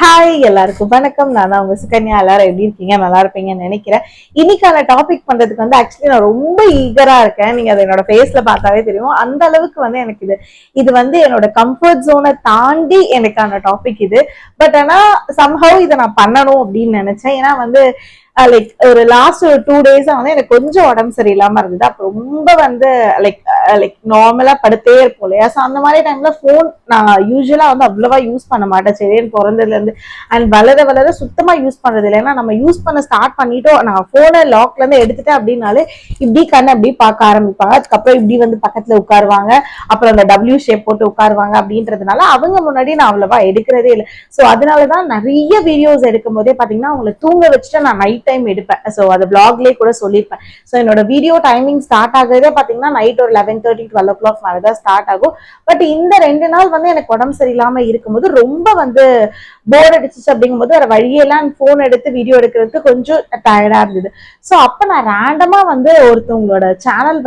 Hi எல்லாருக்கும் வணக்கம். நான் உங்க சுகன்யா. எல்லாரும் எப்படி இருக்கீங்க? நல்லா இருப்பீங்கன்னு நினைக்கிறேன். இன்னைக்கான டாபிக் பண்றதுக்கு ஆக்சுவலி நான் ரொம்ப ஈகரா இருக்கேன். நீங்க அதை என்னோட ஃபேஸ்ல பார்த்தாவே தெரியும். அந்த அளவுக்கு எனக்கு இது என்னோட கம்ஃபர்ட் ஜோனை தாண்டி எனக்கான டாபிக் இது. பட் ஆனா சம்ஹவ் இதை நான் பண்ணணும் அப்படின்னு நினைச்சேன். ஏன்னா லைக் ஒரு லாஸ்ட் ஒரு 2 days எனக்கு கொஞ்சம் உடம்பு சரியில்லாம இருந்தது. அப்ப ரொம்ப லைக் லைக் நார்மலா படுத்தே இருப்போம் இல்லையா? ஸோ அந்த மாதிரி டைம்ல போன் நான் யூஸ்வலா அவ்வளவா யூஸ் பண்ண மாட்டேன். சரின்னு பிறந்ததுல இருந்து அண்ட் வளர வளர சுத்தமா யூஸ் பண்றது இல்லை. ஏன்னா நம்ம யூஸ் பண்ண ஸ்டார்ட் பண்ணிட்டோம், நான் போனை லாக்ல இருந்து எடுத்துட்டேன் அப்படின்னாலே இப்படி கண்ணு அப்படி பார்க்க ஆரம்பிப்பாங்க. அதுக்கப்புறம் இப்படி பக்கத்துல உட்காருவாங்க. அப்புறம் அந்த டபிள்யூ ஷேப் போட்டு உட்காருவாங்க. அப்படின்றதுனால அவங்க முன்னாடி நான் அவ்வளவா எடுக்கிறதே இல்லை. ஸோ அதனாலதான் நிறைய வீடியோஸ் எடுக்கும் போதே பாத்தீங்கன்னா அவங்களை தூங்க வச்சுட்டு நான் நைட் டைம் எடுப்பேன். ஸோ அது பிளாக்லேயே கூட சொல்லியிருப்பேன். ஸோ என்னோட வீடியோ டைமிங் ஸ்டார்ட் ஆகுறதே பாத்தீங்கன்னா நைட் ஒரு 11:30 12 o'clock மேலதான் ஸ்டார்ட் ஆகும். பட் இந்த 2 நாள் எனக்கு உடம்பு சரியில்லாம இருக்கும்போது ரொம்ப போர் அடிச்சிச்சு. அப்படிங்கும்போது வேற வழியெல்லாம் போன் எடுத்து வீடியோ எடுக்கிறதுக்கு கொஞ்சம் டயர்டா இருந்தது. ஸோ அப்ப நான் ரேண்டமா ஒருத்தவங்களோட சேனல்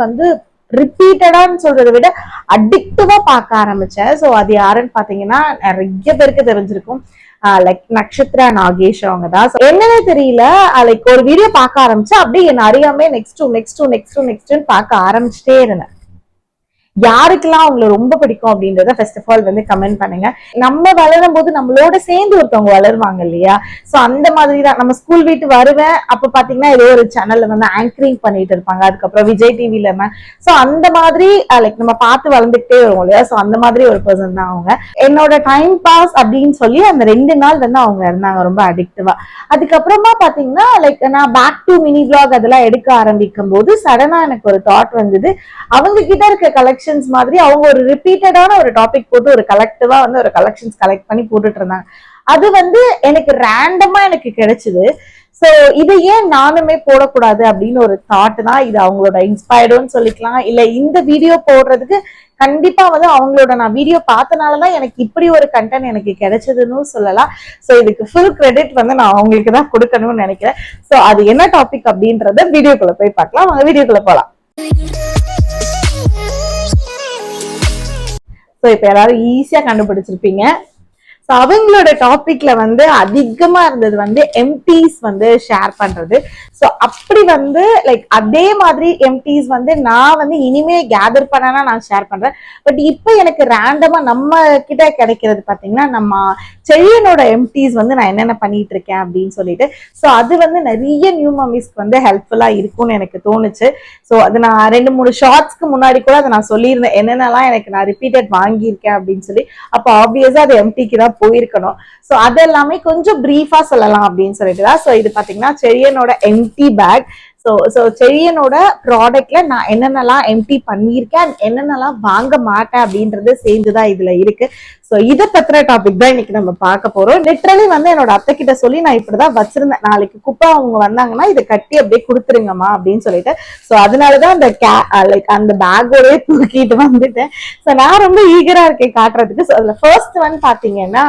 ரிப்பீட்டடான்னு சொல்றதை விட அடிக்டிவா பார்க்க ஆரம்பிச்சேன். ஸோ அது யாருன்னு பாத்தீங்கன்னா நிறைய பேருக்கு தெரிஞ்சிருக்கும். லைக் நக்ஷத்ரா நாகேஷ் அவங்க தான். என்னன்னே தெரியல, லைக் ஒரு வீடியோ பார்க்க ஆரம்பிச்சு அப்படியே என்ன அறியாமே நெக்ஸ்ட் பார்க்க ஆரம்பிச்சுட்டே இருந்தேன். யாருக்கெல்லாம் அவங்களை ரொம்ப பிடிக்கும் அப்படின்றத ஃபர்ஸ்ட் ஆஃப் ஆல் கமெண்ட் பண்ணுங்க. நம்ம வளரும் போது நம்மளோட சேர்ந்து ஒருத்தவங்க வளருவாங்க இல்லையா? சோ அந்த மாதிரி தான் நம்ம ஸ்கூல் விட்டு வருவேன். அப்ப பாத்தீங்கன்னா ஏதோ ஒரு சேனல்ல ஆங்கரிங் பண்ணிட்டு இருப்பாங்க. அதுக்கப்புறம் விஜய் டிவில சோ அந்த மாதிரி லைக் நம்ம பார்த்து வளர்ந்துகிட்டே வருவோம் இல்லையா? சோ அந்த மாதிரி ஒரு பர்சன் தான் அவங்க. என்னோட டைம் பாஸ் அப்படின்னு சொல்லி அந்த 2 நாள் அவங்க இருந்தாங்க ரொம்ப அடிக்டிவா. அதுக்கப்புறமா பாத்தீங்கன்னா லைக் நான் பேக் டு மினி விளாக் அதெல்லாம் எடுக்க ஆரம்பிக்கும் போது சடனா எனக்கு ஒரு தாட் வந்தது. அவங்க கிட்ட இருக்க கலெக்ஷன்ஸ் மாதிரி அவங்க ஒரு ரிப்பீட்டடான ஒரு டாபிக் போட்டு ஒரு கலெக்டிவா ஒரு கலெக்ஷன்ஸ் கலெக்ட் பண்ணி போட்டுட்டு இருந்தாங்க. அது எனக்கு ரேண்டமா எனக்கு கிடைச்சது. சோ இதை ஏன் நானுமே போடக்கூடாது அப்படின்னு ஒரு தாட் தான். இது அவங்களோட இன்ஸ்பயர்டுன்னு சொல்லிக்கலாம். இல்ல இந்த வீடியோ போடுறதுக்கு கண்டிப்பா அவங்களோட நான் வீடியோ பார்த்தனாலதான் எனக்கு இப்படி ஒரு கண்டென்ட் எனக்கு கிடைச்சதுன்னு சொல்லலாம். சோ இதுக்கு ஃபுல் கிரெடிட் நான் அவங்களுக்கு தான் கொடுக்கணும்னு நினைக்கிறேன். சோ அது என்ன டாபிக் அப்படின்றத வீடியோக்குள்ள போய் பார்க்கலாம். அவங்க வீடியோக்குள்ள போலாம். ஸோ இப்போ எல்லாரும் ஈஸியா கண்டுபிடிச்சிருப்பீங்க. ஸோ அவங்களோட டாபிக்ல அதிகமா இருந்தது எம்டிஸ் ஷேர் பண்றது. ஸோ அப்படி லைக் அதே மாதிரி எம்டிஸ் நான் இனிமே கேதர் பண்ணனா நான் ஷேர் பண்றேன். பட் இப்போ எனக்கு ரேண்டமா நம்ம கிட்ட கிடைக்கிறது பாத்தீங்கன்னா நம்ம செழியனோட எம்டிஸ் நான் என்னென்ன பண்ணிட்டு இருக்கேன் அப்படின்னு சொல்லிட்டு. ஸோ அது நிறைய நியூ மம்மிஸ்க்கு ஹெல்ப்ஃபுல்லா இருக்கும்னு எனக்கு தோணுச்சு. ஸோ அது நான் 2-3 ஷார்ட்ஸ்க்கு முன்னாடி கூட அதை நான் சொல்லியிருந்தேன், என்னென்னலாம் எனக்கு நான் ரிப்பீட்டட் வாங்கியிருக்கேன் அப்படின்னு சொல்லி. அப்போ ஆப்வியஸா அது எம்டிக்கு தான் போயிருக்கணும். சோ அது எல்லாமே கொஞ்சம் பிரீஃபா சொல்லலாம் அப்படின்னு சொல்லிட்டுதான். சோ இது பாத்தீங்கன்னா செழியனோட எம்டி பேக். சோ செழியனோட ப்ராடக்ட்ல நான் என்னென்னலாம் எம்டி பண்ணியிருக்கேன், என்னென்னலாம் வாங்க மாட்டேன் அப்படின்றது சேர்ந்துதான் இதுல இருக்கு. சோ இதை பத்திர டாபிக் தான் இன்னைக்கு நம்ம பார்க்க போறோம். லிட்டரலி என்னோட அத்தை கிட்ட சொல்லி நான் இப்படிதான் வச்சிருந்தேன், நாளைக்கு குப்பை அவங்க வந்தாங்கன்னா இதை கட்டி அப்படியே கொடுத்துருங்கம்மா அப்படின்னு சொல்லிட்டு. சோ அதனாலதான் அந்த லைக் அந்த பேக்கோடே தூக்கிட்டு வந்துட்டேன். சோ நான் ரொம்ப ஈகரா இருக்கேன் காட்டுறதுக்கு. ஸோ அதுல ஃபர்ஸ்ட் பாத்தீங்கன்னா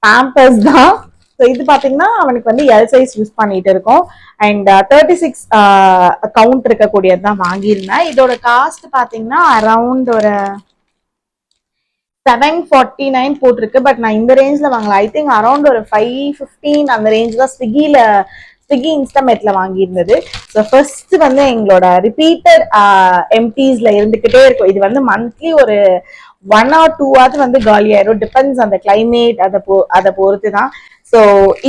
பாம்பர்ஸ் தான். ஸோ இது பாத்தீங்கன்னா அவனுக்கு எல் சைஸ் யூஸ் பண்ணிட்டு இருக்கோம். அண்ட் 36 கவுண்ட் இருக்கக்கூடியது தான் வாங்கியிருந்தேன். இதோட காஸ்ட் பாத்தீங்கன்னா அரௌண்ட் ஒரு 749 போட்டிருக்கு. பட் நான் இந்த ரேஞ்ச்ல வாங்கல. ஐ திங்க் அரௌண்ட் ஒரு 515 அந்த ரேஞ்ச் தான் ஸ்விக்கி இன்ஸ்டாமேட்ல வாங்கியிருந்தது. ஸோ ஃபர்ஸ்ட் எங்களோட ரிப்பீட்டட் எம்டிஸ்ல இருந்துகிட்டே இருக்கும். இது மந்த்லி ஒரு 1 or 2 காலியாயிரும். டிபெண்ட்ஸ் அந்த கிளைமேட் அதை பொறுத்து தான். ஸோ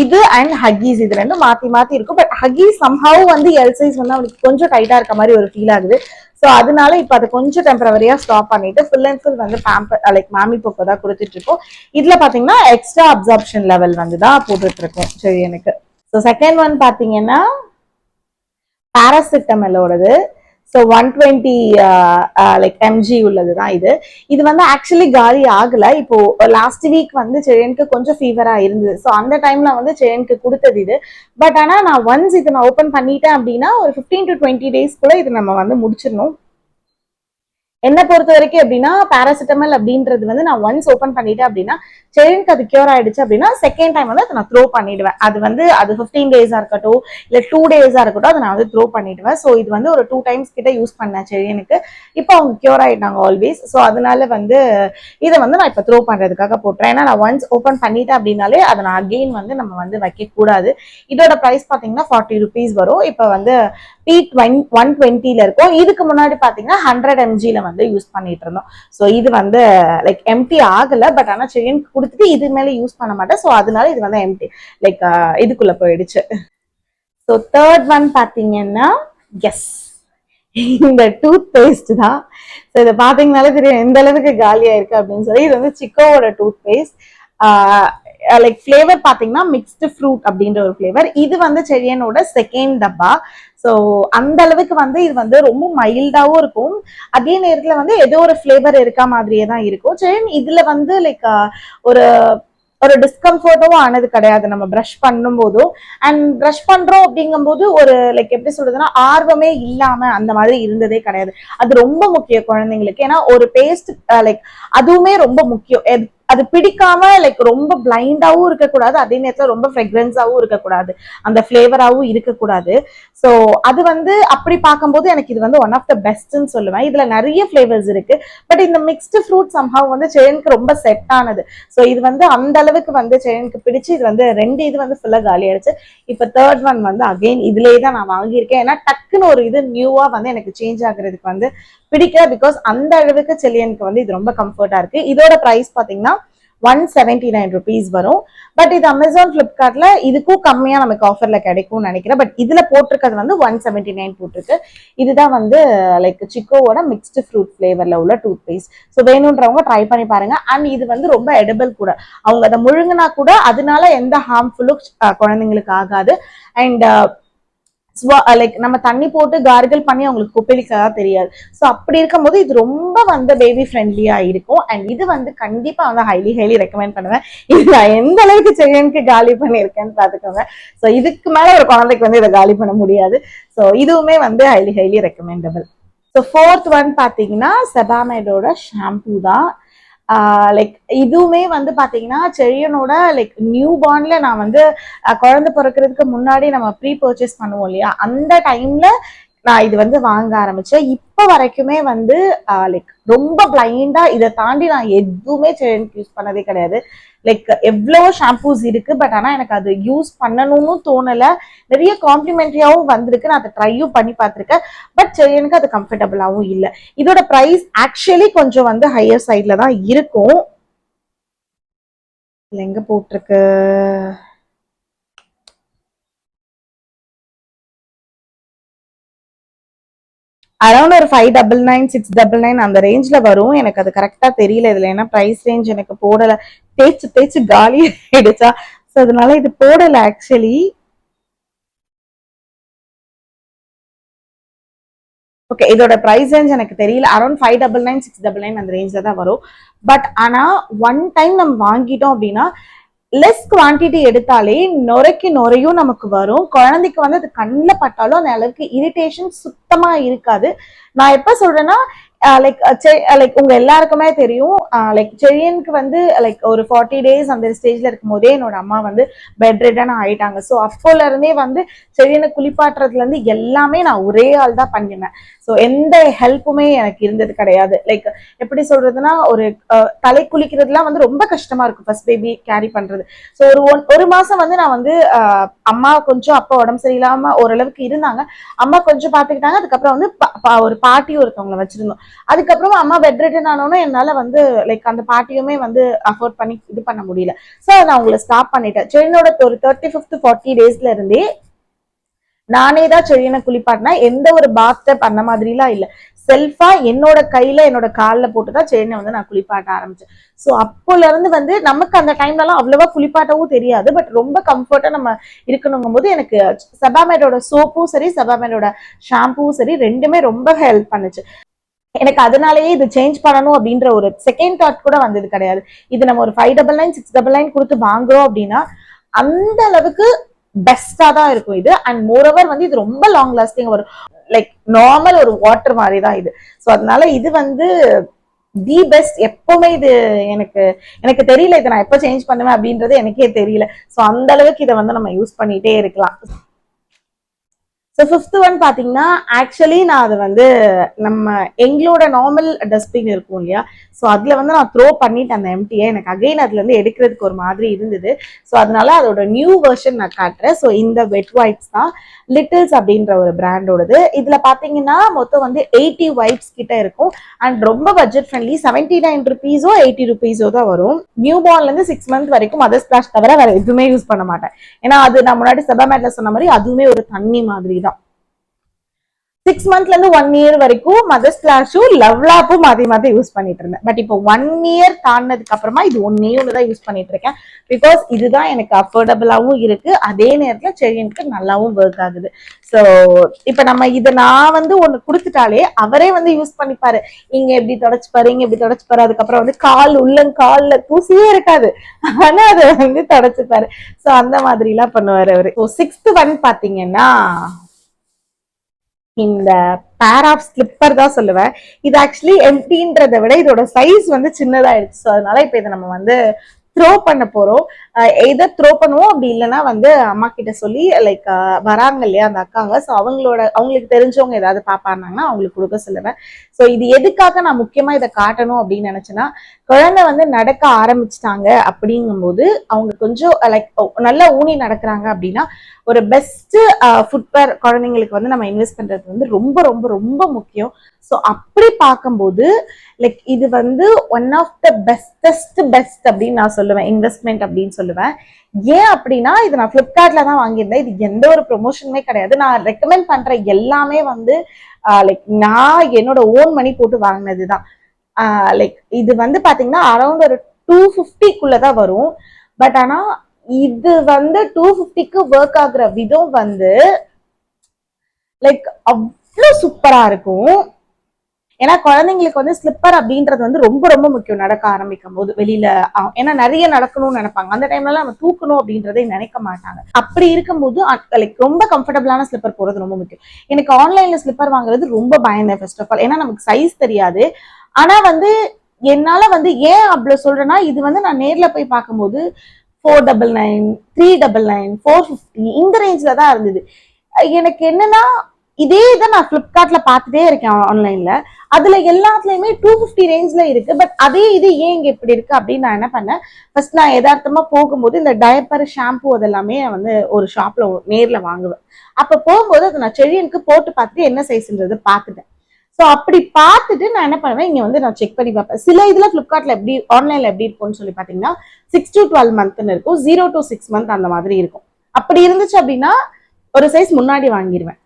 இது அண்ட் ஹக்கீஸ் இது ரெண்டும் மாத்தி மாத்தி இருக்கும். But Huggies somehow L size அவனுக்கு கொஞ்சம் டைட்டா இருக்க மாதிரி ஒரு ஃபீல் ஆகுது. ஸோ அதனால இப்ப அதை கொஞ்சம் டெம்பரவரியா ஸ்டாப் பண்ணிட்டு full and full pamper like மாமி போக்கோ தான் கொடுத்துட்டு இருக்கோம். இதுல பாத்தீங்கன்னா எக்ஸ்ட்ரா அப்சார்ப்ஷன் லெவல் தான் போட்டுட்டு இருக்கோம். சரி எனக்கு. ஸோ செகண்ட் பாத்தீங்கன்னா பாராசிட்டமலோடது. ஸோ 120 லைக் எம்ஜி உள்ளதுதான் இது. இது ஆக்சுவலி காலி ஆகல. இப்போ லாஸ்ட் வீக் செழியனுக்கு கொஞ்சம் ஃபீவரா இருந்தது. ஸோ அந்த டைம்ல செழியனுக்கு கொடுத்தது இது. பட் ஆனா நான் ஒன்ஸ் இது நான் ஓப்பன் பண்ணிட்டேன் அப்படின்னா ஒரு 15 to 20 days கூட இது நம்ம முடிச்சிடணும். என்ன பொறுத்த வரைக்கும் எப்படின்னா பாராசிட்டமல் அப்படின்றது வந்து நான் ஒன்ஸ் ஓப்பன் பண்ணிட்டேன் அப்படின்னா செரினுக்கு அது கியூர் ஆயிடுச்சு அப்படின்னா செகண்ட் டைம் வந்து அதை நான் த்ரோ பண்ணிடுவேன். அது வந்து அது 15 டேஸா இருக்கட்டும் இல்ல 2 டேஸா இருக்கட்டும் அதை நான் வந்து த்ரோ பண்ணிடுவேன். ஸோ இது வந்து ஒரு 2 டைம்ஸ் கிட்ட யூஸ் பண்ணேன் செரியனுக்கு. இப்போ அவங்க கியூர் ஆயிட்டாங்க ஆல்வேஸ். ஸோ அதனால வந்து இதை வந்து நான் இப்போ த்ரோ பண்றதுக்காக போட்டுறேன். ஏன்னா நான் ஒன்ஸ் ஓப்பன் பண்ணிட்டேன் அப்படின்னாலே அதை நான் அகெயின் வந்து நம்ம வந்து வைக்க கூடாது. இதோட பிரைஸ் பாத்தீங்கன்னா 40 rupees வரும். இப்போ வந்து P120 இருக்கும். இதுக்கு முன்னாடி பாத்தீங்கன்னா 100 mg வந்து யூஸ் பண்ணிட்டு இருந்தோம். ஸோ இது வந்து லைக் எம்டி ஆகல, பட் ஆனா செயின் கொடுத்துட்டு இது மேல யூஸ் பண்ண மாட்டேன். ஸோ அதனால இது வந்து எம்டி லைக் இதுக்குள்ள போயிடுச்சு. ஸோ தேர்ட் ஒன் பாத்தீங்கன்னா எஸ் இந்த டூத் பேஸ்ட் தான். ஸோ இதை பாத்தீங்கன்னாலே தெரியும் எந்த அளவுக்கு காலியா இருக்கு அப்படின்னு சொல்லி. இது வந்து சிக்கோவோட டூத் பேஸ்ட். லைக் ஃபிளேவர் பாத்தீங்கன்னா மிக்ஸ்டு ஃப்ரூட் அப்படின்ற ஒரு ஃபிளேவர். இது வந்து செரியனோட செகண்ட் டப்பா. ஸோ அந்த அளவுக்கு வந்து இது வந்து ரொம்ப மைல்டாவும் இருக்கும், அதே நேரத்துல வந்து ஏதோ ஒரு ஃபிளேவர் இருக்க மாதிரியே தான் இருக்கும். சரி, இதுல வந்து லைக் ஒரு ஒரு டிஸ்கம்ஃபர்ட்டும் ஆனது கிடையாது நம்ம ப்ரஷ் பண்ணும் போதும். அண்ட் ப்ரஷ் பண்றோம் அப்படிங்கும் போது ஒரு லைக் எப்படி சொல்றதுன்னா ஆர்வமே இல்லாம அந்த மாதிரி இருந்ததே கிடையாது. அது ரொம்ப முக்கியம் குழந்தைங்களுக்கு. ஏன்னா ஒரு பேஸ்ட் லைக் அதுவுமே ரொம்ப முக்கியம். அது பிடிக்காம லைக் ரொம்ப பிளைண்டாவும் இருக்கக்கூடாது, அதே நேரத்துல ரொம்ப ஃப்ரெக்ரன்ஸாவும் இருக்கக்கூடாது, அந்த ஃபிளேவராவும் இருக்கக்கூடாது. ஸோ அது வந்து அப்படி பார்க்கும்போது எனக்கு இது வந்து ஒன் ஆஃப் த பெஸ்ட்னு சொல்லுவேன். இதுல நிறைய ஃபிளேவர்ஸ் இருக்கு, பட் இந்த மிக்ஸ்டு ஃப்ரூட் சம்ஹவ் வந்து செயினுக்கு ரொம்ப செட் ஆனது. ஸோ இது வந்து அந்த அளவுக்கு வந்து செயினுக்கு பிடிச்சு இது வந்து 2 இது வந்து ஃபுல்லா காலி ஆயிடுச்சு. இப்ப தேர்ட் ஒன் வந்து அகெயின் இதுலயே தான் நான் வாங்கியிருக்கேன். ஏன்னா டக்குன்னு ஒரு இது நியூவா வந்து எனக்கு சேஞ்ச் ஆகுறதுக்கு வந்து பிடிக்கல. பிகாஸ் அந்த அளவுக்கு செல்லியனுக்கு வந்து இது ரொம்ப கம்ஃபர்டா இருக்கு. இதோட பிரைஸ் பாத்தீங்கன்னா 179 rupees வரும். பட் இது அமேசான் பிளிப்கார்ட்ல இதுக்கும் கம்மியா நமக்கு ஆஃபர்ல கிடைக்கும்னு நினைக்கிறேன். பட் இதுல போட்டிருக்கிறது வந்து 179 போட்டிருக்கு. இதுதான் வந்து லைக் சிக்கோவோட மிக்ஸ்டு ஃப்ரூட் ஃபிளேவர்ல உள்ள டூத் பேஸ்ட். ஸோ வேணுன்றவங்க ட்ரை பண்ணி பாருங்க. அண்ட் இது வந்து ரொம்ப எடிபிள் கூட, அவங்க அதை முழுங்கினா கூட அதனால எந்த ஹார்ம்ஃபுல்லும் குழந்தைங்களுக்கு ஆகாது. அண்ட் லைக் நம்ம தண்ணி போட்டு கார்கிள் பண்ணி அவங்களுக்கு கொப்பளிக்கா தெரியாது. ஸோ அப்படி இருக்கும்போது இது ரொம்ப வந்து பேபி ஃப்ரெண்ட்லியா இருக்கும். அண்ட் இது வந்து கண்டிப்பா வந்து ஹைலி ரெக்கமெண்ட் பண்ணுவேன். இது நான் எந்த அளவுக்கு செரியனுக்கு காலி பண்ணியிருக்கேன்னு பாத்துக்கோங்க. ஸோ இதுக்கு மேல ஒரு குழந்தைக்கு வந்து இதை காலி பண்ண முடியாது. ஸோ இதுவுமே வந்து highly recommendable. So fourth one பாத்தீங்கன்னா செபாமேடோட ஷாம்பூ தான். லைக் இதுவுமே வந்து பாத்தீங்கன்னா செரியனோட லைக் நியூ பார்ன்ல நான் வந்து குழந்தை பிறக்கிறதுக்கு முன்னாடி நம்ம ப்ரீ பர்ச்சேஸ் பண்ணுவோம் இல்லையா, அந்த டைம்ல நான் இது வந்து வாங்க ஆரம்பிச்சேன். இப்ப வரைக்குமே வந்து லைக் ரொம்ப பிளைண்டா இதை தாண்டி நான் எதுவுமே செரியனுக்கு யூஸ் பண்ணதே கிடையாது. லைக் எவ்வளவோ ஷாம்பூஸ் இருக்கு, பட் ஆனா எனக்கு அது யூஸ் பண்ணணும்னு தோணல. நிறைய காம்ப்ளிமெண்ட்ரியாவும் வந்திருக்கு, நான் அதை ட்ரையும் பண்ணி பார்த்திருக்கேன். பட் செரியனுக்கு அது கம்ஃபர்டபுளாவும் இல்லை. இதோட பிரைஸ் ஆக்சுவலி கொஞ்சம் வந்து ஹையர் சைட்ல தான் இருக்கும். எங்க போட்டிருக்கு, அரௌண்ட் ஒரு 599 699 அந்த ரேஞ்ச்ல வரும். எனக்கு அது கரெக்டா தெரியல இதுல, ஏன்னா பிரைஸ் ரேஞ்ச் எனக்கு போடல. தேய்ச்சு காலி ஆயிடுச்சா, ஸோ அதனால இது போடல ஆக்சுவலி. ஓகே, இதோட பிரைஸ் ரேஞ்ச் எனக்கு தெரியல. அரௌண்ட் 599 699 அந்த ரேஞ்ச்ல தான் வரும். பட் ஆனா ஒன் டைம் நம்ம வாங்கிட்டோம் அப்படின்னா லெஸ் குவான்டிட்டி எடுத்தாலே நுரையும் நமக்கு வரும். குழந்தைக்கு வந்து அது கண்ணில் பட்டாலும் அந்த அளவுக்கு இரிட்டேஷன் சுத்தமா இருக்காது. நான் எப்ப சொல்றேன்னா லைக் உங்க எல்லாருக்குமே தெரியும், லைக் செரியனுக்கு வந்து லைக் ஒரு 40 days அந்த ஸ்டேஜ்ல இருக்கும் போதே என்னோட அம்மா வந்து பெட் ரெட்டனா ஆயிட்டாங்க. ஸோ அப்போல இருந்தே வந்து செரியனை குளிப்பாட்டுறதுல இருந்து எல்லாமே நான் ஒரே ஆள் தான் பண்ணினேன். ஸோ எந்த ஹெல்ப்புமே எனக்கு இருந்தது கிடையாது. லைக் எப்படி சொல்றதுன்னா ஒரு தலை குளிக்கிறதுலாம் வந்து ரொம்ப கஷ்டமா இருக்கும் ஃபர்ஸ்ட் பேபி கேரி பண்றது. ஸோ ஒரு மாசம் வந்து நான் வந்து அம்மா கொஞ்சம் அப்பா உடம்பு சரியில்லாம ஓரளவுக்கு இருந்தாங்க, அம்மா கொஞ்சம் பாத்துக்கிட்டாங்க. அதுக்கப்புறம் வந்து ஒரு பாட்டி ஒருத்தவங்களை வச்சிருந்தோம். அதுக்கப்புறம் அம்மா பெட் ரிட்டன் ஆனோன்னு என்னால வந்து லைக் அந்த பாட்டியுமே வந்து அஃபோர்ட் பண்ணி இது பண்ண முடியல. ஸோ நான் அவங்கள ஸ்டாப் பண்ணிட்டேன். செரியனோட ஒரு 35th 40 daysல இருந்தே நானே தான் செரியனை குளிப்பாட்டினா, எந்த ஒரு பாத் டப் அந்த மாதிரிலாம் இல்லை, செல்ஃபா என்னோட கையில என்னோட காலில் போட்டுதான் செரியனை வந்து நான் குளிப்பாட்ட ஆரம்பிச்சேன். ஸோ அப்போல இருந்து வந்து நமக்கு அந்த டைம்லலாம் அவ்வளவா குளிப்பாட்டவும் தெரியாது, பட் ரொம்ப கம்ஃபர்ட்டா நம்ம இருக்கணுங்கும் போது எனக்கு செபாமேடோட சோப்பும் சரி செபாமேடோட ஷாம்பூவும் சரி ரெண்டுமே ரொம்ப ஹெல்ப் பண்ணுச்சு. எனக்கு அதனாலயே இது சேஞ்ச் பண்ணணும் அப்படின்ற ஒரு செகண்ட் தாட் கூட வந்தது கிடையாது. இது நம்ம ஒரு 599 699 கொடுத்து வாங்குறோம் அப்படின்னா அந்த அளவுக்கு பெஸ்டா தான் இருக்கும் இது. அண்ட் மோர் ஓவர் வந்து இது ரொம்ப லாங் லாஸ்டிங் வரும். லைக் நார்மல் ஒரு வாட்டர் மாதிரி தான் இது. ஸோ அதனால இது வந்து தி பெஸ்ட். எப்பவுமே இது எனக்கு எனக்கு தெரியல, இதை நான் எப்போ சேஞ்ச் பண்ணுவேன் அப்படின்றது எனக்கே தெரியல. ஸோ அந்த அளவுக்கு இதை வந்து நம்ம யூஸ் பண்ணிட்டே இருக்கலாம். ஸோ ஃபிஃப்த் ஒன் பார்த்தீங்கன்னா, ஆக்சுவலி நான் அதை வந்து நம்ம எங்களோட நார்மல் டஸ்ட்பின் இருக்கும் இல்லையா, ஸோ அதில் வந்து நான் த்ரோ பண்ணிட்டு அந்த எம்டியை எனக்கு அகைன் அதுலேருந்து எடுக்கிறதுக்கு ஒரு மாதிரி இருந்தது. ஸோ அதனால அதோட நியூ வெர்ஷன் நான் காட்டுறேன். ஸோ இந்த வெட் வைப்ஸ் தான் லிட்டில்ஸ் அப்படின்ற ஒரு பிராண்டோடது. இதில் பார்த்தீங்கன்னா மொத்தம் வந்து 80 வைப்ஸ் கிட்ட இருக்கும். அண்ட் ரொம்ப பட்ஜெட் ஃப்ரெண்ட்லி, 79 ருபீஸோ 80 ருபீஸோ தான் வரும். நியூ பார்ன்லேருந்து 6 மந்த் வரைக்கும் மதர் ஸ்பிளாஷ் தவிர வேற எதுவுமே யூஸ் பண்ண மாட்டேன். ஏன்னா அது நான் முன்னாடி செபாமேட்ல சொன்ன மாதிரி அதுவுமே ஒரு தண்ணி மாதிரி தான். 6 மந்த்ல இருந்து 1 இயர் வரைக்கும் மதர் ஸ்பிளாஷும் லவ்லாப்பும் மாத்தி மாத்தி யூஸ் பண்ணிட்டு இருந்தேன். பட் இப்போ 1 இயர் தாண்டினதுக்கு அப்புறமா இது ஒன்னே ஒண்ணுதான் யூஸ் பண்ணிட்டு இருக்கேன். பிகாஸ் இதுதான் எனக்கு அஃபோர்டபுளாவும் இருக்கு, அதே நேரத்துல செடியனுக்கு நல்லாவும் ஒர்க் ஆகுது. ஸோ இப்ப நம்ம இதை நான் வந்து ஒண்ணு கொடுத்துட்டாலே அவரே வந்து யூஸ் பண்ணிப்பாரு. இங்க எப்படி தொடச்சுப்பாரு, இங்க எப்படி தொடச்சுப்பாரு. அதுக்கப்புறம் வந்து உள்ளங்கால்ல தூசியே இருக்காது, ஆனா அதை வந்து தொடச்சுப்பாரு. ஸோ அந்த மாதிரி எல்லாம் பண்ணுவாரு அவரு. ஸோ 6th ஒன் பாத்தீங்கன்னா இந்த பேர் ஆஃப் ஸ்லிப்பர் தான் சொல்லுவேன். இது ஆக்சுவலி எம்டின்றதை விட இதோட சைஸ் வந்து சின்னதாயிடுச்சு. ஸோ அதனால இப்ப இதை நம்ம வந்து த்ரோ பண்ண போறோம். எதை த்ரோ பண்ணுவோம், அப்படி இல்லைன்னா வந்து அம்மா கிட்ட சொல்லி லைக் வராங்க இல்லையா அந்த அக்காங்க, ஸோ அவங்களுக்கு தெரிஞ்சவங்க ஏதாவது பாப்பாருனாங்கன்னா அவங்களுக்கு கொடுக்க சொல்லுவேன். ஸோ இது எதுக்காக நான் முக்கியமா இதை காட்டணும் அப்படின்னு நினைச்சேன்னா, குழந்தை வந்து நடக்க ஆரம்பிச்சிட்டாங்க அப்படிங்கும்போது அவங்க கொஞ்சம் லைக் நல்லா ஊனி நடக்கிறாங்க அப்படின்னா ஒரு பெஸ்ட் ஃபுட்வேர் குழந்தைங்களுக்கு வந்து நம்ம இன்வெஸ்ட் பண்றது வந்து ரொம்ப ரொம்ப ரொம்ப முக்கியம். ஸோ அப்படி பார்க்கும்போது லைக் இது வந்து ஒன் ஆஃப் த பெஸ்ட் அப்படின்னு நான் சொல்லுவேன், இன்வெஸ்ட்மெண்ட் அப்படின்னு சொல்லுவேன். ஏன் அப்படின்னா இது நான் பிளிப்கார்ட்ல தான் வாங்கியிருந்தேன். இது எந்த ஒரு ப்ரொமோஷனுமே கிடையாது. நான் ரெக்கமெண்ட் பண்ற எல்லாமே வந்து லைக் நான் என்னோட ஓன் மணி போட்டு வாங்கினதுதான். லைக் இது வந்து பாத்தீங்கன்னா அரௌண்ட் ஒரு 250க்குள்ளதான் வரும். பட் ஆனா இது வந்து 250க்கு ஒர்க் ஆகுற விதம் வந்து லைக் அவ்வளவு சூப்பரா இருக்கும். ஏன்னா குழந்தைங்களுக்கு வந்து ஸ்லிப்பர் அப்படின்றது வந்து ரொம்ப ரொம்ப முக்கியம் நடக்க ஆரம்பிக்கும் போது வெளியில. ஏன்னா நிறைய நடக்கணும்னு நினைப்பாங்க, அந்த டைம்ல நம்ம தூக்கணும் அப்படின்றதே நினைக்க மாட்டாங்க. அப்படி இருக்கும்போது லைக் ரொம்ப கம்ஃபர்டபுளான ஸ்லிப்பர் போறது ரொம்ப முக்கியம். எனக்கு ஆன்லைன்ல ஸ்லிப்பர் வாங்குறது ரொம்ப பயந்தேன் ஃபர்ஸ்ட் ஆஃப் ஆல். ஏன்னா நமக்கு சைஸ் தெரியாது. ஆனா வந்து என்னால வந்து ஏன் அவ்வளவு சொல்றேன்னா, இது வந்து நான் நேர்ல போய் பார்க்கும்போது 499, 399, 450 இந்த ரேஞ்ச்ல தான் இருந்தது. எனக்கு என்னன்னா இதே தான் நான் பிளிப்கார்ட்ல பார்த்துட்டே இருக்கேன் ஆன்லைன்ல, அதுல எல்லாத்துலயுமே 250 ரேஞ்ச்ல இருக்கு. பட் அதே இது ஏன் இங்க இப்படி இருக்கு அப்படின்னு நான் என்ன பண்ணேன், ஃபர்ஸ்ட் நான் யதார்த்தமா போகும்போது இந்த டயப்பர் ஷாம்பு அதெல்லாமே வந்து ஒரு ஷாப்ல நேர்ல வாங்குவேன். அப்ப போகும்போது அதை நான் செடியனுக்கு போட்டு பார்த்துட்டு என்ன சைஸ்ன்றது பார்த்துட்டேன். ஸோ அப்படி பார்த்துட்டு நான் என்ன பண்ணுவேன், இங்க வந்து நான் செக் பண்ணி பார்ப்பேன். சில இதுல பிளிப்கார்ட்ல எப்படி ஆன்லைன்ல எப்படி இருக்கும்னு சொல்லி பாத்தீங்கன்னா 6 to 12 மந்த்னு இருக்கும், 0 to 6 மந்த் அந்த மாதிரி இருக்கும். அப்படி இருந்துச்சு அப்படின்னா ஒரு சைஸ் முன்னாடி வாங்கிடுவேன்.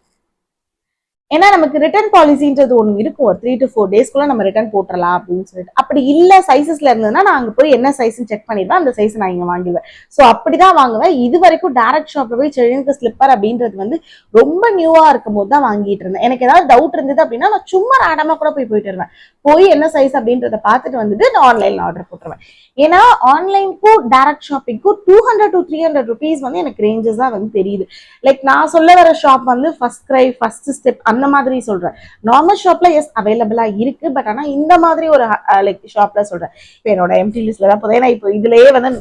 ஏன்னா நமக்கு ரிட்டர்ன் பாலிசின்றது ஒன்று இருக்கும், ஒரு 3 to 4 டேஸ்க்குள்ள நம்ம ரிட்டர்ன் போட்டுடலாம் அப்படின்னு சொல்லிட்டு. அப்படி இல்ல சைசஸ்ல இருந்ததுன்னா நான் அங்க போய் என்ன சைஸ் செக் பண்ணிடுவேன், அந்த சைஸ் நான் இங்க வாங்கிடுவேன். ஸோ அப்படிதான் வாங்குவேன். இது வரைக்கும் டைரக்ட் ஷாப்ல போய் செடியனுக்கு ஸ்லிப்பர் அப்படின்றது வந்து ரொம்ப நியூவா இருக்கும் போது தான் வாங்கிட்டு இருந்தேன். எனக்கு ஏதாவது டவுட் இருந்தது அப்படின்னா நான் சும்மா ரேண்டமா கூட போயிட்டு வருவேன். போய் என்ன சைஸ் அப்படின்றத பார்த்துட்டு வந்துட்டு நான் ஆன்லைன்ல ஆர்டர் போட்டுருவேன். ஏன்னா ஆன்லைனுக்கும் டைரக்ட் ஷாப்பிங்க்கும் 200 to 300 ருபீஸ் வந்து எனக்கு ரேஞ்சஸ் தான் வந்து தெரியுது. லைக் நான் சொல்ல வர ஷாப் வந்து ஃபர்ஸ்ட் கிரை, ஃபர்ஸ்ட் ஸ்டெப் அந்த மாதிரி சொல்றேன். நார்மல் ஷாப்ல எஸ் அவைலபிளா இருக்கு, பட் ஆனா இந்த மாதிரி ஒரு லைக் ஷாப்ல சொல்றேன். இப்போ என்னோட எம்டி லிஸ்ட்ல தான் போதும். ஏன்னா இப்போ இதுலயே வந்து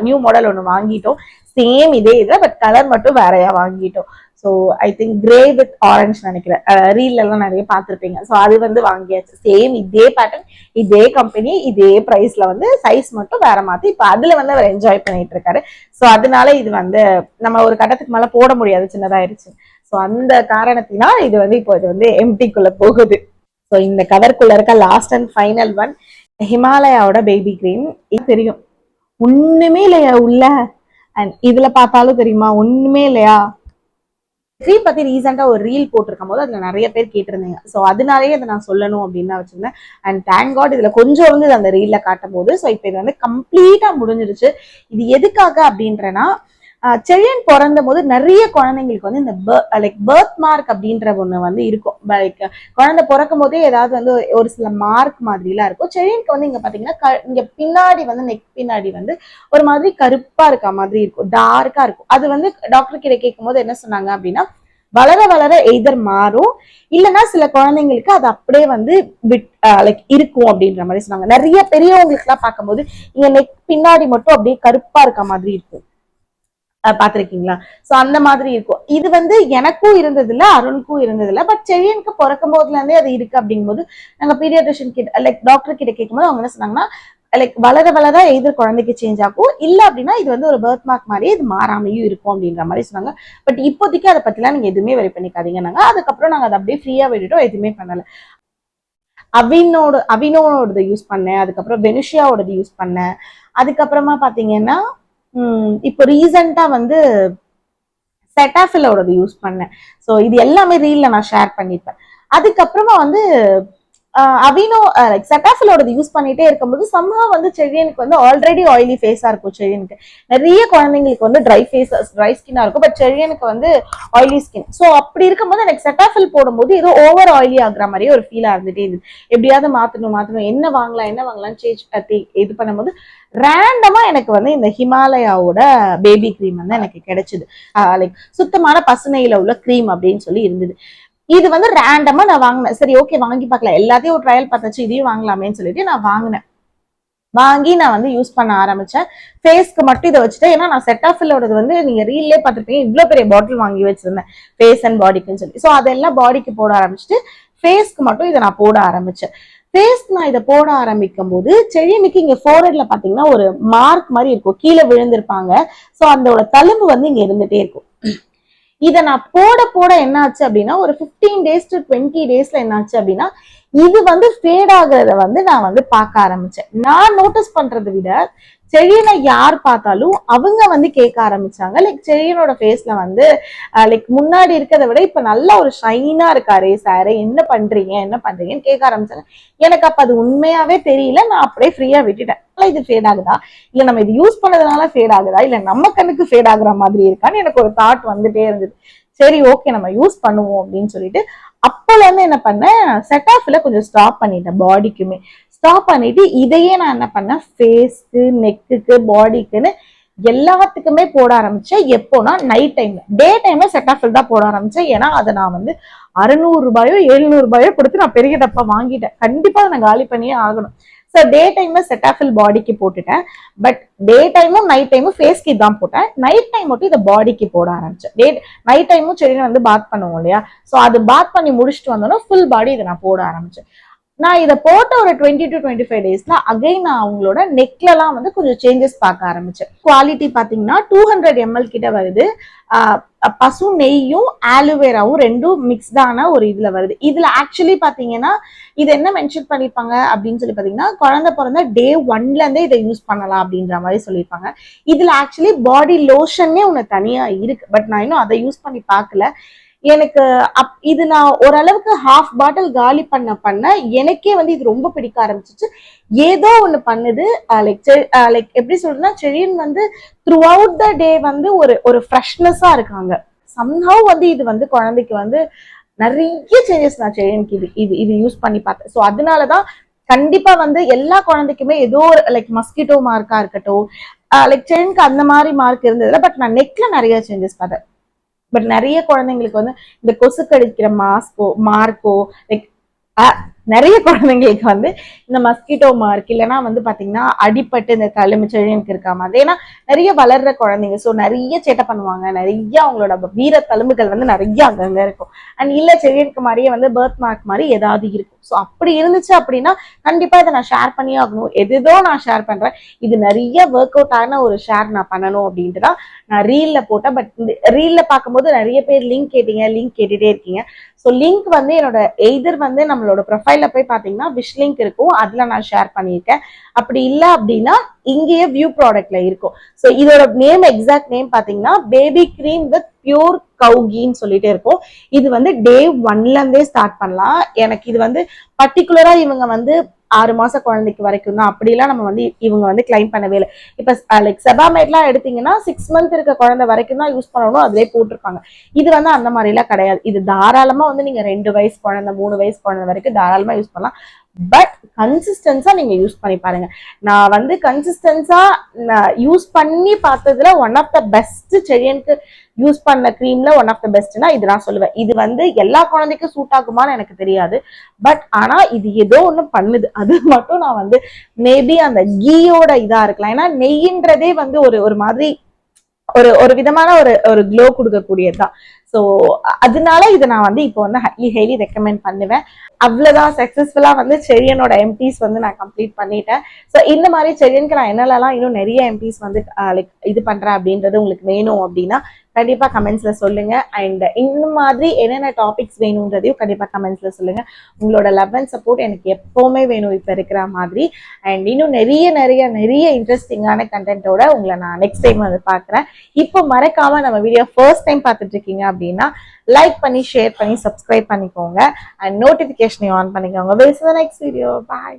நியூ மாடல் ஒன்று வாங்கிட்டோம், சேம் இதே இது, பட் கலர் மட்டும் வேறையா வாங்கிட்டோம். So I think grey with orange நினைக்கிறேன், ரீல் எல்லாம் நிறைய பார்த்துருப்பீங்க. ஸோ அது வந்து வாங்கியாச்சு, சேம் இதே பேட்டர்ன், இதே கம்பெனி, இதே பிரைஸ்ல வந்து சைஸ் மட்டும் வேற மாத்தி இப்போ அதுல வந்து அவர் என்ஜாய் பண்ணிட்டு இருக்காரு. ஸோ அதனால இது வந்து நம்ம ஒரு கட்டத்துக்கு மேல போட முடியாது, சின்னதாயிருச்சு. ஸோ அந்த காரணத்தினால் இது வந்து இப்போ இது வந்து எம்டிக்குள்ள போகுது. ஸோ இந்த கவர்க்குள்ள இருக்க லாஸ்ட் அண்ட் ஃபைனல் ஒன் ஹிமாலயாவோட பேபி கிரீம். இது தெரியும் ஒண்ணுமே இல்லையா உள்ள, அண்ட் இதுல பார்த்தாலும் தெரியுமா ஒண்ணுமே இல்லையா. க்ரீம் பத்தி ரீசெண்டா ஒரு ரீல் போட்டிருக்கும் போது அதுல நிறைய பேர் கேட்டிருந்தீங்க. ஸோ அதனாலேயே அதை நான் சொல்லணும் அப்படின்னு தான் வச்சிருந்தேன். அண்ட் தேங்க் காட் இதுல கொஞ்சம் வந்து அந்த ரீல்ல காட்டும் போது ஸோ இப்போ இது வந்து கம்ப்ளீட்டா முடிஞ்சிருச்சு. இது எதுக்காக அப்படின்றனா, செழியன் பிறந்த போது நிறைய குழந்தைங்களுக்கு வந்து இந்த லைக் பர்த் மார்க் அப்படின்ற ஒண்ணு வந்து இருக்கும். லைக் குழந்தை பிறக்கும் போதே ஏதாவது வந்து ஒரு சில மார்க் மாதிரி எல்லாம் இருக்கும். செழியனுக்கு வந்து இங்க பாத்தீங்கன்னா இங்க பின்னாடி வந்து நெக் பின்னாடி வந்து ஒரு மாதிரி கருப்பா இருக்க மாதிரி இருக்கும், டார்க்கா இருக்கும். அது வந்து டாக்டர் கிட்ட கேட்கும் போது என்ன சொன்னாங்க அப்படின்னா, வளர வளர எய்தர் மாறும், இல்லைன்னா சில குழந்தைங்களுக்கு அது அப்படியே வந்து லைக் இருக்கும் அப்படின்ற மாதிரி சொன்னாங்க. நிறைய பெரியவங்களுக்கு எல்லாம் பார்க்கும்போது இங்க நெக் பின்னாடி மட்டும் அப்படியே கருப்பா இருக்க மாதிரி இருக்கும், பாத்திருக்கீங்களா? சோ அந்த மாதிரி இருக்கும். இது வந்து எனக்கும் இருந்தது இல்ல, அருணுக்கும் இருந்தது இல்ல. பட் செழியனுக்கு பிறக்கும் போதுல இருந்தே அது இருக்கு அப்படிங்கும்போது நாங்க பீடியாட்ரிஷியன் கிட்ட லைக் டாக்டர் கிட்ட கேட்கும்போது அவங்க என்ன சொன்னாங்கன்னா, லைக் வளர வளர எதிர் குழந்தைக்கு சேஞ்ச் ஆகும், இல்ல அப்படின்னா இது வந்து ஒரு பர்த் மார்க் மாதிரியே இது மாறாமையும் இருக்கும் அப்படின்ற மாதிரி சொன்னாங்க. பட் இப்போதைக்கு அதை பத்திலாம் நீங்க எதுவுமே வெரி பண்ணிக்காதீங்க. அதுக்கப்புறம் நாங்க அதை அப்படியே ஃப்ரீயா விட்டுட்டோம், எதுவுமே பண்ணல. அவினோடது யூஸ் பண்ணேன், அதுக்கப்புறம் வெனுஷியாவோடது யூஸ் பண்ணேன். அதுக்கப்புறமா பாத்தீங்கன்னா இப்போ ரீசெண்டா வந்து செட்டாஃபிலோடது யூஸ் பண்ணேன். ஸோ இது எல்லாமே ரீல்ல நான் ஷேர் பண்ணிப்பேன். அதுக்கப்புறமா வந்து அவினோ லைக் செட்டாஃபிலோடது யூஸ் பண்ணிட்டே இருக்கும்போது சம்ஹவ் வந்து செழியனுக்கு வந்து ஆல்ரெடி ஆயிலி ஃபேஸா இருக்கும். செழியனுக்கு நிறைய குழந்தைங்களுக்கு வந்து ட்ரை ஸ்கின்னா இருக்கும், பட் செழியனுக்கு வந்து ஆயிலி ஸ்கின். ஸோ அப்படி இருக்கும்போது எனக்கு செட்டாஃபில் போடும்போது ஏதோ ஓவர் ஆயிலி ஆகுற மாதிரியே ஒரு ஃபீலா இருந்துட்டே இருந்தது. எப்படியாவது மாத்தணும் என்ன வாங்கலாம் சேஞ்ச் இது பண்ணும்போது ரேண்டமா எனக்கு வந்து இந்த ஹிமாலயாவோட பேபி கிரீம் வந்து எனக்கு கிடைச்சது. லைக் சுத்தமான பசுனையில உள்ள கிரீம் அப்படின்னு சொல்லி இருந்தது. இது வந்து ரேண்டமா நான் வாங்கினேன். சரி ஓகே வாங்கி பார்க்கலாம், எல்லாத்தையும் ஒரு ட்ரையல் பார்த்தாச்சு, இதையும் வாங்கலாமேன்னு சொல்லிட்டு நான் வாங்கினேன். வாங்கி நான் வந்து யூஸ் பண்ண ஆரம்பிச்சேன். ஃபேஸ்க்கு மட்டும் இதை வச்சுட்டேன். ஏன்னா நான் செட்டாஃபிலோடது வந்து நீங்க ரீல்லே பார்த்துருப்பீங்க, இவ்வளவு பெரிய பாட்டில் வாங்கி வச்சிருந்தேன் ஃபேஸ் அண்ட் பாடிக்குன்னு சொல்லி. ஸோ அதெல்லாம் பாடிக்கு போட ஆரம்பிச்சுட்டு ஃபேஸ்க்கு மட்டும் இதை நான் போட ஆரம்பிச்சேன். ஃபேஸ்க்கு நான் இதை போட ஆரம்பிக்கும் போது செழியனுக்கு இங்க ஃபோர்ஹெட்ல பாத்தீங்கன்னா ஒரு மார்க் மாதிரி இருக்கும், கீழே விழுந்திருப்பாங்க. ஸோ அதோட தழும்பு வந்து இங்க இருந்துட்டே இருக்கும். இதை நான் போட போட என்ன ஆச்சு அப்படின்னா ஒரு 15 days to 20 daysல என்ன ஆச்சு அப்படின்னா இது வந்து ஃபேட் ஆகுறத வந்து நான் வந்து பார்க்க ஆரம்பிச்சேன். நான் நோட்டீஸ் பண்றதை விட செழியனை யார் பார்த்தாலும் அவங்க வந்து கேட்க ஆரம்பிச்சாங்க. லைக் செழியனோட ஃபேஸ்ல வந்து லைக் முன்னாடி இருக்கிறத விட இப்ப நல்ல ஒரு ஷைனா இருக்காரே சார், என்ன பண்றீங்கன்னு கேட்க ஆரம்பிச்சாங்க. எனக்கு அப்ப அது உண்மையாவே தெரியல, நான் அப்படியே ஃப்ரீயா விட்டுட்டேன். இது ஃபேட் ஆகுதா, இல்ல நம்ம இது யூஸ் பண்ணதுனால ஃபேட் ஆகுதா, இல்ல நம்ம கண்ணுக்கு ஃபேட் ஆகுற மாதிரி இருக்கான்னு எனக்கு ஒரு தாட் வந்துட்டே இருந்தது. சரி ஓகே நம்ம யூஸ் பண்ணுவோம் அப்படின்னு சொல்லிட்டு அப்போல இருந்து என்ன பண்ணேன், செட்டாஃபில கொஞ்சம் ஸ்டாப் பண்ணிட்டேன். பாடிக்குமே ஸ்டாப் பண்ணிட்டு இதையே நான் என்ன பண்ணேன், ஃபேஸ்க்கு நெக்குக்கு பாடிக்குன்னு எல்லாத்துக்குமே போட ஆரம்பிச்சேன். எப்போனா நைட் டைம்ல. டே டைம்ல செட்டாஃபில் தான் போட ஆரம்பிச்சேன். ஏன்னா அதை நான் வந்து 600 ரூபாயோ 700 ரூபாயோ கொடுத்து நான் பெரிய டப்பா வாங்கிட்டேன். கண்டிப்பா நான் காலி பண்ணியே ஆகணும். ஸோ டே டைம்ல செட்டாஃபில் பாடிக்கு போட்டுட்டேன். பட் டே டைமும் நைட் டைமும் ஃபேஸ்க்கு தான் போட்டேன். நைட் டைம் மட்டும் இதை பாடிக்கு போட ஆரம்பிச்சேன். நைட் டைமும் செடி வந்து பாத் பண்ணுவோம் இல்லையா, ஸோ அது பாத் பண்ணி முடிச்சுட்டு வந்தோன்னா ஃபுல் பாடி இதை நான் போட ஆரம்பிச்சேன். நான் இதை போட்ட ஒரு 20 to 25 daysல அகைன் நான் அவங்களோட நெக்லலாம் வந்து கொஞ்சம் சேஞ்சஸ் பார்க்க ஆரம்பிச்சேன். குவாலிட்டி பாத்தீங்கன்னா 200 ml கிட்ட வருது. பசு நெய்யும் ஆலுவேராவும் ரெண்டும் மிக்ஸ்டான ஒரு இதுல வருது. இதுல ஆக்சுவலி பாத்தீங்கன்னா இது என்ன மென்ஷன் பண்ணிருப்பாங்க அப்படின்னு சொல்லி பாத்தீங்கன்னா குழந்தை பிறந்த day 1ல இருந்தே இதை யூஸ் பண்ணலாம் அப்படின்ற மாதிரி சொல்லியிருப்பாங்க. இதுல ஆக்சுவலி பாடி லோஷன்னே ஒண்ணு தனியா இருக்கு, பட் நான் இன்னும் அதை யூஸ் பண்ணி பார்க்கல. எனக்கு இது நான் ஓரளவுக்கு ஹாஃப் பாட்டில் காலி பண்ண எனக்கே வந்து இது ரொம்ப பிடிக்க ஆரம்பிச்சிச்சு. ஏதோ ஒண்ணு பண்ணுது. லைக் எப்படி சொல்றேன்னா செழியன் வந்து த்ரூ அவுட் த டே வந்து ஒரு ஃப்ரெஷ்னஸா இருக்காங்க. சம்ஹவ் வந்து இது வந்து குழந்தைக்கு வந்து நிறைய சேஞ்சஸ் நான் செழியனுக்கு இது யூஸ் பண்ணி பார்த்தேன். ஸோ அதனாலதான் கண்டிப்பா வந்து எல்லா குழந்தைக்குமே ஏதோ லைக் மஸ்கிட்டோ மார்க்கா இருக்கட்டும், லைக் செழியனுக்கு அந்த மாதிரி மார்க் இருந்ததுல, பட் நான் நெக்ல நிறைய சேஞ்சஸ் பார்த்தேன். பட் நிறைய குழந்தைங்களுக்கு வந்து இந்த கொசு கடிக்கிற மார்க்கோ லைக் நிறைய குழந்தைங்களுக்கு வந்து இந்த மஸ்கிட்டோ மார்க் இல்லைன்னா வந்து பாத்தீங்கன்னா அடிப்பட்டு இந்த தழும்பு செழியனுக்கு இருக்கா மாதிரி. ஏன்னா நிறைய வளர்ற குழந்தைங்க, ஸோ நிறைய சேட்டை பண்ணுவாங்க, நிறைய அவங்களோட வீர தழும்புகள் வந்து நிறைய அங்கங்க இருக்கும். அண்ட் இல்ல செழியனுக்கு மாதிரியே வந்து பர்த் மார்க் மாதிரி ஏதாவது இருக்கும். ஸோ அப்படி இருந்துச்சு அப்படின்னா கண்டிப்பா இதை நான் ஷேர் பண்ணி ஆகணும். எதோ நான் ஷேர் பண்றேன், இது நிறைய ஒர்க் அவுட் ஆன ஒரு ஷேர் நான் பண்ணணும் அப்படின்ட்டு தான் நான் ரீல்ல போட்டேன். பட் ரீல்ல பார்க்கும்போது நிறைய பேர் லிங்க் கேட்டுட்டே இருக்கீங்க. ஸோ லிங்க் வந்து என்னோட எய்தர் வந்து நம்மளோட ப்ரொஃபைல்ல போய் பாத்தீங்கன்னா விஷ் லிங்க் இருக்கும், அதுல நான் ஷேர் பண்ணியிருக்கேன். அப்படி இல்லை அப்படின்னா இங்கேயே வியூ ப்ராடக்ட்ல இருக்கும். ஸோ இதோட நேம் எக்ஸாக்ட் நேம் பாத்தீங்கன்னா பேபி கிரீம் வித் பியூர் கவுகின்னு சொல்லிட்டே இருக்கும். இது வந்து day 1ல இருந்தே ஸ்டார்ட் பண்ணலாம். எனக்கு இது வந்து பர்டிகுலரா இவங்க வந்து 6 மாச குழந்தைக்கு வரைக்கும் தான் அப்படிலாம் நம்ம வந்து இவங்க வந்து கிளைம் பண்ணவே இல்லை. இப்ப லைக் செபாமேட்லாம் எடுத்தீங்கன்னா 6 month இருக்க குழந்தை வரைக்கும் தான் யூஸ் பண்ணணும், அதிலே போட்டிருப்பாங்க. இது வந்து அந்த மாதிரி எல்லாம் கிடையாது. இது தாராளமா வந்து நீங்க 2 வயசு குழந்தை 3 வயசு குழந்தை வரைக்கும் தாராளமா யூஸ் பண்ணலாம். பட் கன்சிஸ்டன்ஸா நீங்க யூஸ் பண்ணி பாருங்க. நான் வந்து கன்சிஸ்டன்ஸா யூஸ் பண்ணி பார்த்ததுல ஒன் ஆஃப் த பெஸ்ட் செடியனுக்கு யூஸ் பண்ண கிரீம்ல ஒன் ஆஃப் த பெஸ்ட்னா இது நான் சொல்லுவேன். இது வந்து எல்லா குழந்தைக்கும் சூட் ஆகுமான்னு எனக்கு தெரியாது, பட் ஆனா இது ஏதோ ஒண்ணு பண்ணுது. அது மட்டும் நான் வந்து மேபி அந்த கீயோட இதா இருக்கலாம். ஏன்னா நெய்யின்றதே வந்து ஒரு மாதிரி ஒரு விதமான ஒரு க்ளோ கொடுக்கக்கூடியதுதான். ஸோ அதனால இதை நான் வந்து இப்போ வந்து ஹைலி ரெக்கமெண்ட் பண்ணுவேன். அவ்வளவுதான், சக்சஸ்ஃபுல்லா வந்து செரியனோட எம்டிஸ் வந்து நான் கம்ப்ளீட் பண்ணிட்டேன். ஸோ இந்த மாதிரி செரியனுக்கு நான் என்னெல்லாம் இன்னும் நிறைய எம்டிஸ் வந்து லைக் இது பண்றேன் அப்படின்றது உங்களுக்கு வேணும் அப்படின்னா கண்டிப்பா கமெண்ட்ஸ்ல சொல்லுங்க. அண்ட் இந்த மாதிரி என்னென்ன டாபிக்ஸ் வேணும்ன்றதையும் கண்டிப்பா கமெண்ட்ஸ்ல சொல்லுங்க. உங்களோட லவ் அண்ட் சப்போர்ட் எனக்கு எப்பவுமே வேணும் இப்ப இருக்கிற மாதிரி. அண்ட் இன்னும் நிறைய நிறைய நிறைய இன்ட்ரெஸ்டிங்கான கண்டென்ட்டோட உங்களை நான் நெக்ஸ்ட் டைம் வந்து பாக்குறேன். இப்போ மறக்காம நம்ம வீடியோ ஃபர்ஸ்ட் டைம் பார்த்துட்டு இருக்கீங்க அப்படின்னா லைக் பண்ணி ஷேர் பண்ணி சப்ஸ்கிரைப் பண்ணிக்கோங்க அண்ட் நோட்டிபிகேஷனை ஆன் பண்ணிக்கோங்க. Next video. பாய்.